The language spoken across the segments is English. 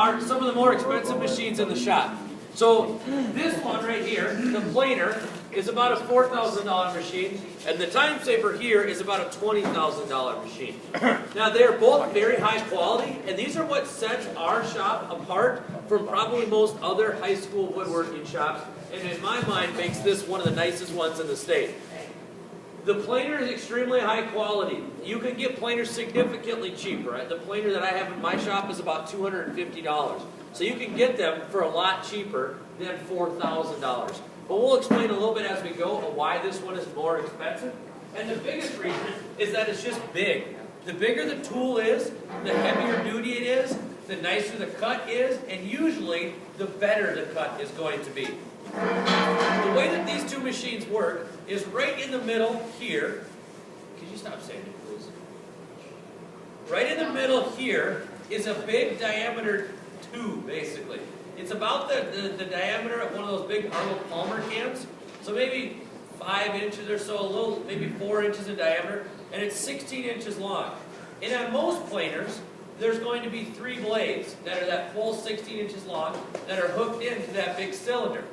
are some of the more expensive machines in the shop. So this one right here, the planer, is about a $4,000 machine, and the time saver here is about a $20,000 machine. Now they're both very high quality, and these are what sets our shop apart from probably most other high school woodworking shops, and in my mind makes this one of the nicest ones in the state. The planer is extremely high quality. You can get planers significantly cheaper. The planer that I have in my shop is about $250. So you can get them for a lot cheaper than $4,000. But we'll explain a little bit as we go of why this one is more expensive. And the biggest reason is that it's just big. The bigger the tool is, the heavier duty it is, the nicer the cut is, and usually the better the cut is going to be. The way that these two machines work is right in the middle here. Could you stop saying it, please? Right in the middle here is a big diameter tube, basically. It's about the diameter of one of those big Arnold Palmer cans. So maybe 5 inches or so, a little, maybe 4 inches in diameter, and it's 16 inches long. And on most planers, there's going to be 3 blades that are that full 16 inches long that are hooked into that big cylinder.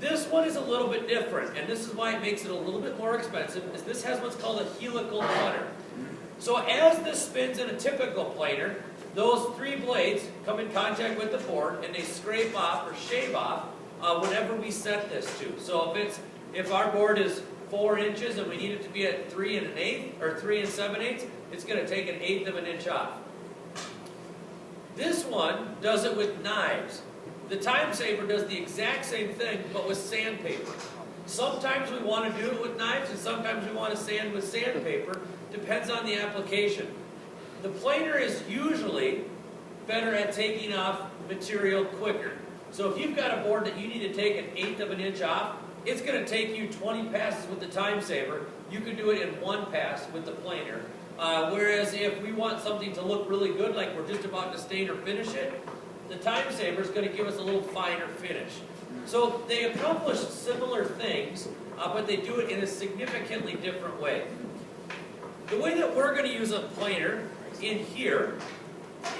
This one is a little bit different, and this is why it makes it a little bit more expensive, is this has what's called a helical cutter. So as this spins in a typical planer, those 3 blades come in contact with the board, and they scrape off or shave off whenever we set this to. So if our board is 4 inches and we need it to be at 3 1/8 or 3 7/8, it's going to take 1/8 of an inch off. This one does it with knives. The time saver does the exact same thing, but with sandpaper. Sometimes we want to do it with knives, and sometimes we want to sand with sandpaper. Depends on the application. The planer is usually better at taking off material quicker. So if you've got a board that you need to take 1/8 of an inch off, it's going to take you 20 passes with the time saver. You can do it in 1 pass with the planer. Whereas if we want something to look really good, like we're just about to stain or finish it, the time saver is going to give us a little finer finish. So they accomplish similar things, but they do it in a significantly different way. The way that we're going to use a planer in here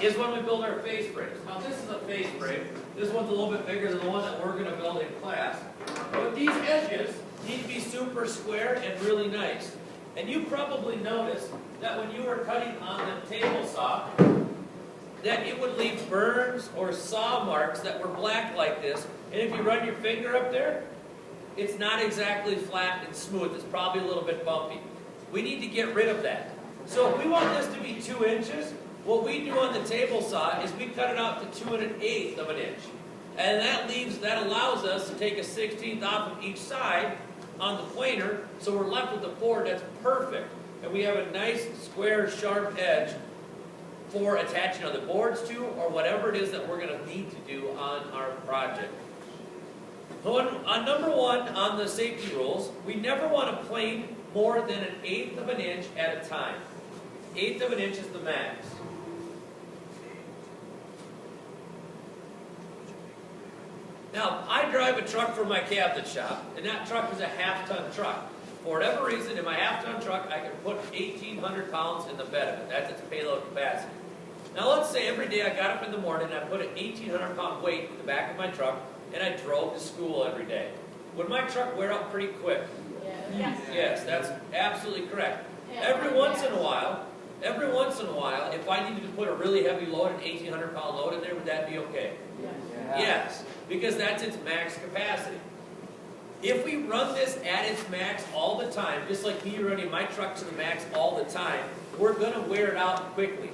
is when we build our face frames. Now this is a face frame. This one's a little bit bigger than the one that we're going to build in class. But these edges need to be super square and really nice. And you probably noticed that when you were cutting on the table saw, that it would leave burns or saw marks that were black like this. And if you run your finger up there, it's not exactly flat and smooth. It's probably a little bit bumpy. We need to get rid of that. So if we want this to be 2 inches, what we do on the table saw is we cut it out to 2 1/8 of an inch. And that allows us to take a 1/16 off of each side on the planer, so we're left with a board that's perfect. And we have a nice, square, sharp edge for attaching other boards to, or whatever it is that we're going to need to do on our project. So on number 1 on the safety rules, we never want to plane more than 1/8 of an inch at a time. 1/8 of an inch is the max. Now, I drive a truck for my cabinet shop, and that truck is a half-ton truck. For whatever reason, in my half-ton truck, I can put 1,800 pounds in the bed of it. That's its payload capacity. Now, let's say every day I got up in the morning and I put an 1,800-pound weight in the back of my truck, and I drove to school every day. Would my truck wear out pretty quick? Yes. Yes, that's absolutely correct. Every once in a while, if I needed to put a really heavy load, an 1,800-pound load in there, would that be okay? Yes, because that's its max capacity. If we run this at its max all the time, just like me running my truck to the max all the time, we're going to wear it out quickly.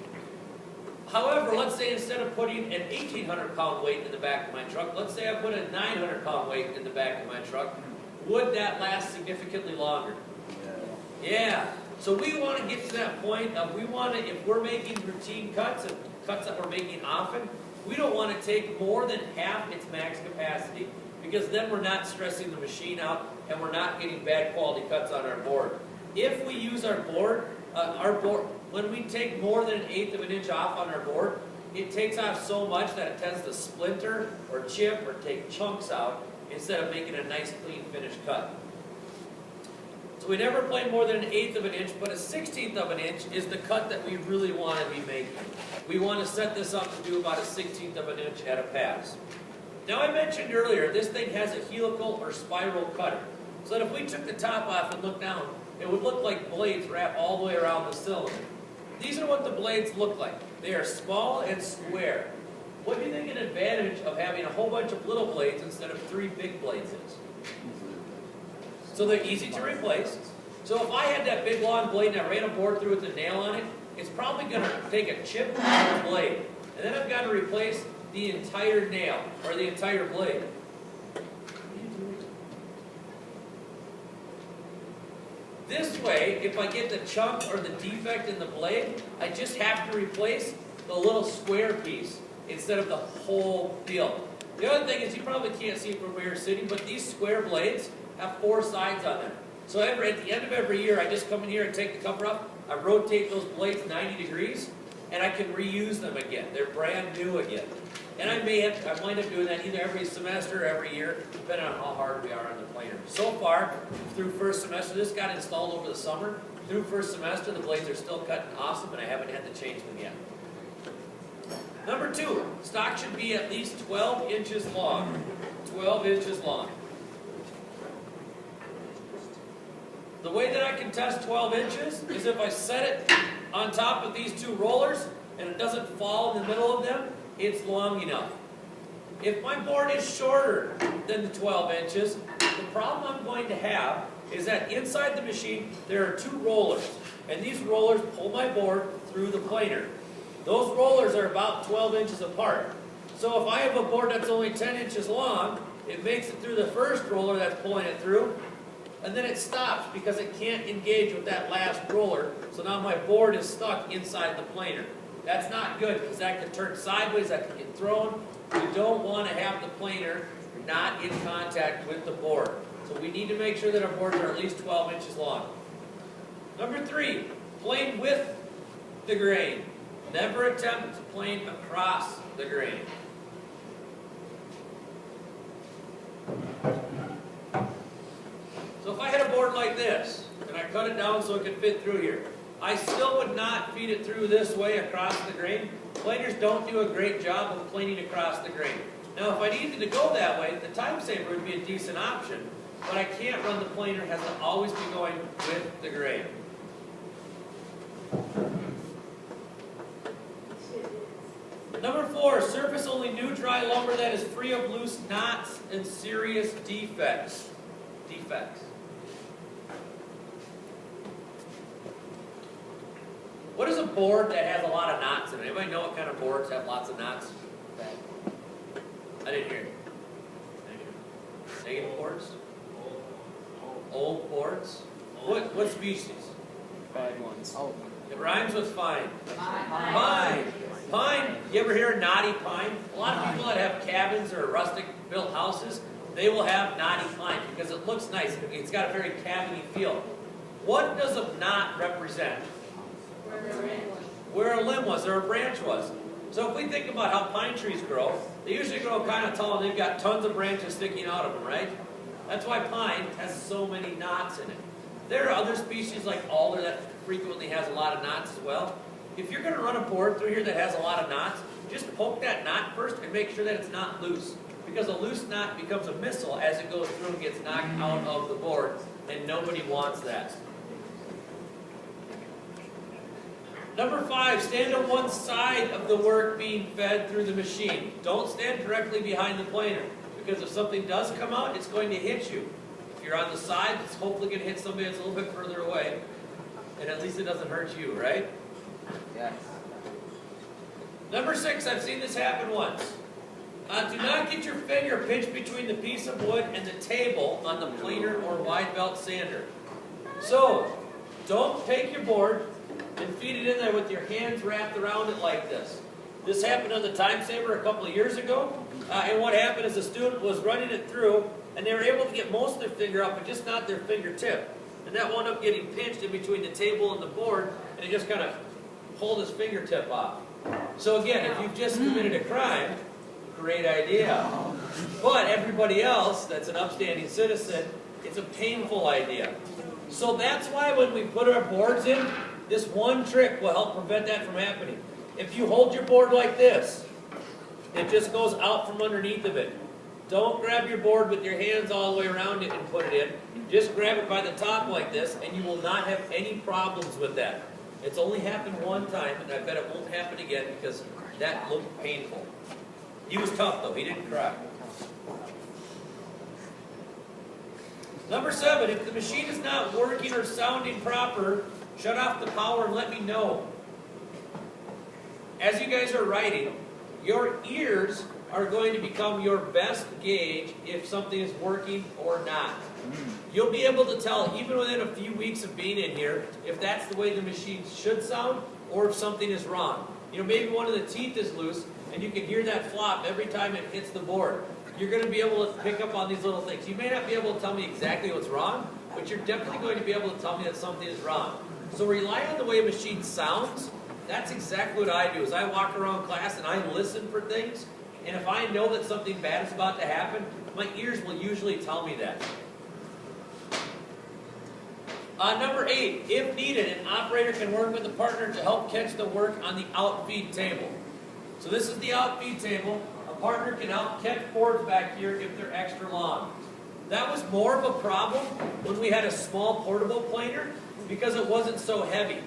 However, let's say instead of putting an 1,800-pound weight in the back of my truck, let's say I put a 900-pound weight in the back of my truck, would that last significantly longer? Yeah. So we want to get to that point of if we're making routine cuts and cuts that we're making often, we don't want to take more than half its max capacity, because then we're not stressing the machine out and we're not getting bad quality cuts on our board. If we use our board, when we take more than 1/8 of an inch off on our board, it takes off so much that it tends to splinter or chip or take chunks out instead of making a nice clean finished cut. So we never plane more than 1/8 of an inch, but 1/16 of an inch is the cut that we really want to be making. We want to set this up to do about 1/16 of an inch at a pass. Now I mentioned earlier, this thing has a helical or spiral cutter. So that if we took the top off and looked down, it would look like blades wrap all the way around the cylinder. These are what the blades look like. They are small and square. What do you think an advantage of having a whole bunch of little blades instead of 3 big blades is? So they're easy to replace. So if I had that big long blade and I ran a board through with a nail on it, it's probably going to take a chip out of the blade. And then I've got to replace the entire nail, or the entire blade. This way, if I get the chunk or the defect in the blade, I just have to replace the little square piece instead of the whole deal. The other thing is, you probably can't see it from where you're sitting, but these square blades have 4 sides on them. So at the end of every year, I just come in here and take the cover off, I rotate those blades 90 degrees, and I can reuse them again. They're brand new again. And I wind up doing that either every semester or every year, depending on how hard we are on the planer. So far, through first semester, this got installed over the summer. Through first semester, the blades are still cutting awesome, and I haven't had to change them yet. Number 2, stock should be at least 12 inches long. 12 inches long. The way that I can test 12 inches is if I set it on top of these 2 rollers and it doesn't fall in the middle of them, it's long enough. If my board is shorter than the 12 inches, the problem I'm going to have is that inside the machine there are 2 rollers, and these rollers pull my board through the planer. Those rollers are about 12 inches apart. So if I have a board that's only 10 inches long, it makes it through the first roller that's pulling it through, and then it stops because it can't engage with that last roller, so now my board is stuck inside the planer. That's not good because that can turn sideways, that can get thrown. We don't want to have the planer not in contact with the board. So we need to make sure that our boards are at least 12 inches long. Number 3, plane with the grain. Never attempt to plane across the grain. So if I had a board like this, and I cut it down so it could fit through here, I still would not feed it through this way across the grain. Planers don't do a great job of planing across the grain. Now if I needed to go that way, the time saver would be a decent option, but I can't run the planer, it has to always be going with the grain. Number 4, surface only new dry lumber that is free of loose knots and serious defects. What is a board that has a lot of knots in it? Anybody know what kind of boards have lots of knots? I didn't hear you. Negative boards? Old boards? What species? Bad ones. Oh. It rhymes with fine. Pine. Pine. You ever hear of knotty pine? A lot of people that have cabins or rustic built houses, they will have knotty pine because it looks nice. It's got a very cabiny feel. What does a knot represent? Where a limb was or a branch was. So if we think about how pine trees grow, they usually grow kind of tall and they've got tons of branches sticking out of them, right? That's why pine has so many knots in it. There are other species like alder that frequently has a lot of knots as well. If you're going to run a board through here that has a lot of knots, just poke that knot first and make sure that it's not loose. Because a loose knot becomes a missile as it goes through and gets knocked out of the board, and nobody wants that. Number 5, stand on one side of the work being fed through the machine. Don't stand directly behind the planer, because if something does come out, it's going to hit you. If you're on the side, it's hopefully going to hit somebody that's a little bit further away, and at least it doesn't hurt you, right? Yes. Number 6, I've seen this happen once. Do not get your finger pinched between the piece of wood and the table on the planer or wide belt sander. So, don't take your board and feed it in there with your hands wrapped around it like this. This happened on the time saver a couple of years ago, and what happened is the student was running it through, and they were able to get most of their finger up, but just not their fingertip. And that wound up getting pinched in between the table and the board, and it just kind of pulled his fingertip off. So again, if you've just committed a crime, great idea. But everybody else that's an upstanding citizen, it's a painful idea. So that's why when we put our boards in, this one trick will help prevent that from happening. If you hold your board like this, it just goes out from underneath of it. Don't grab your board with your hands all the way around it and put it in. Just grab it by the top like this, and you will not have any problems with that. It's only happened one time, and I bet it won't happen again because that looked painful. He was tough though, he didn't cry. Number 7, if the machine is not working or sounding proper, shut off the power and let me know. As you guys are writing, your ears are going to become your best gauge if something is working or not. You'll be able to tell, even within a few weeks of being in here, if that's the way the machine should sound or if something is wrong. You know, maybe one of the teeth is loose and you can hear that flop every time it hits the board. You're going to be able to pick up on these little things. You may not be able to tell me exactly what's wrong, but you're definitely going to be able to tell me that something is wrong. So rely on the way a machine sounds. That's exactly what I do, is I walk around class and I listen for things. And if I know that something bad is about to happen, my ears will usually tell me that. Number 8, if needed, an operator can work with a partner to help catch the work on the outfeed table. So this is the outfeed table. A partner can help catch boards back here if they're extra long. That was more of a problem when we had a small portable planer because it wasn't so heavy.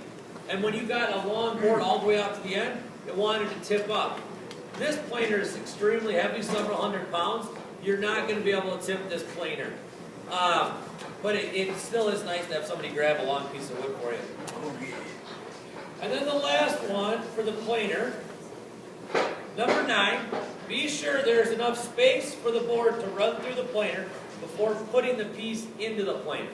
And when you got a long board all the way out to the end, it wanted to tip up. This planer is extremely heavy, several hundred pounds. You're not going to be able to tip this planer. But it still is nice to have somebody grab a long piece of wood for you. And then the last one for the planer, number 9, be sure there's enough space for the board to run through the planer before putting the piece into the planer.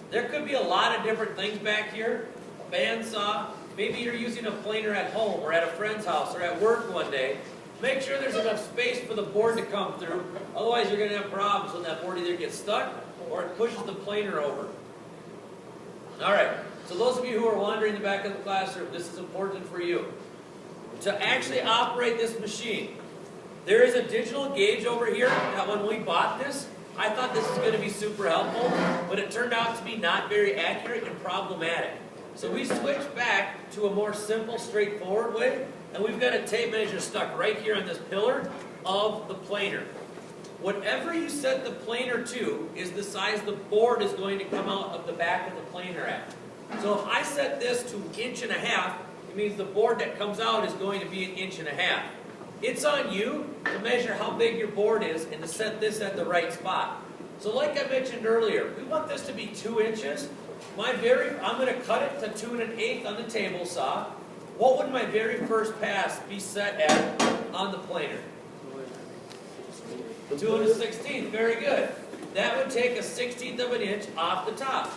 There could be a lot of different things back here. A bandsaw, maybe you're using a planer at home or at a friend's house or at work one day. Make sure there's enough space for the board to come through. Otherwise, you're going to have problems when that board either gets stuck or it pushes the planer over. All right, so those of you who are wandering the back of the classroom, this is important for you. To actually operate this machine, there is a digital gauge over here that when we bought this, I thought this was going to be super helpful, but it turned out to be not very accurate and problematic. So we switched back to a more simple, straightforward way, and we've got a tape measure stuck right here on this pillar of the planer. Whatever you set the planer to is the size the board is going to come out of the back of the planer at. So if I set this to 1.5 inches, it means the board that comes out is going to be 1.5 inches. It's on you to measure how big your board is and to set this at the right spot. So like I mentioned earlier, we want this to be 2 inches. I'm going to cut it to 2 1/8 on the table saw. What would my very first pass be set at on the planer? 2 1/16, very good. That would take a 1/16 of an inch off the top.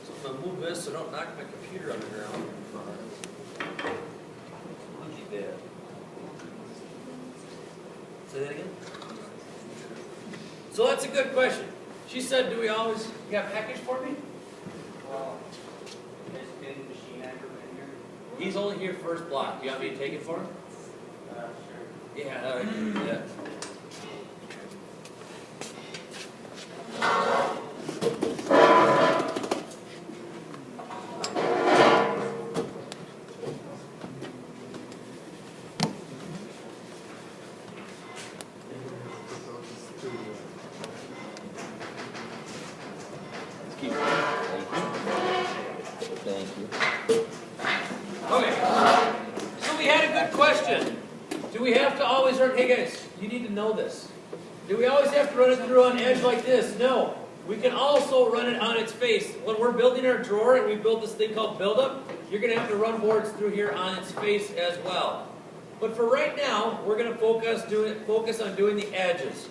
So I'm going to move this so I don't knock my computer on the ground. Say that again? So that's a good question. She said, do we always, you got a package for me? Well, there's been machine actor in here. He's only here first block. Do you want me to take it for him? Sure. Yeah, I can do that. Thank you. Okay, so we had a good question. Do we have to always run, hey guys, you need to know this. Do we always have to run it through on edge like this? No. We can also run it on its face. When we're building our drawer and we build this thing called build-up, you're going to have to run boards through here on its face as well. But for right now, we're going to focus on doing the edges.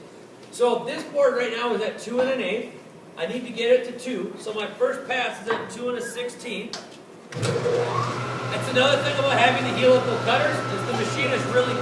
So this board right now is at 2 1/8. I need to get it to 2, so my first pass is at 2 1/16. That's another thing about having the helical cutters, is the machine is really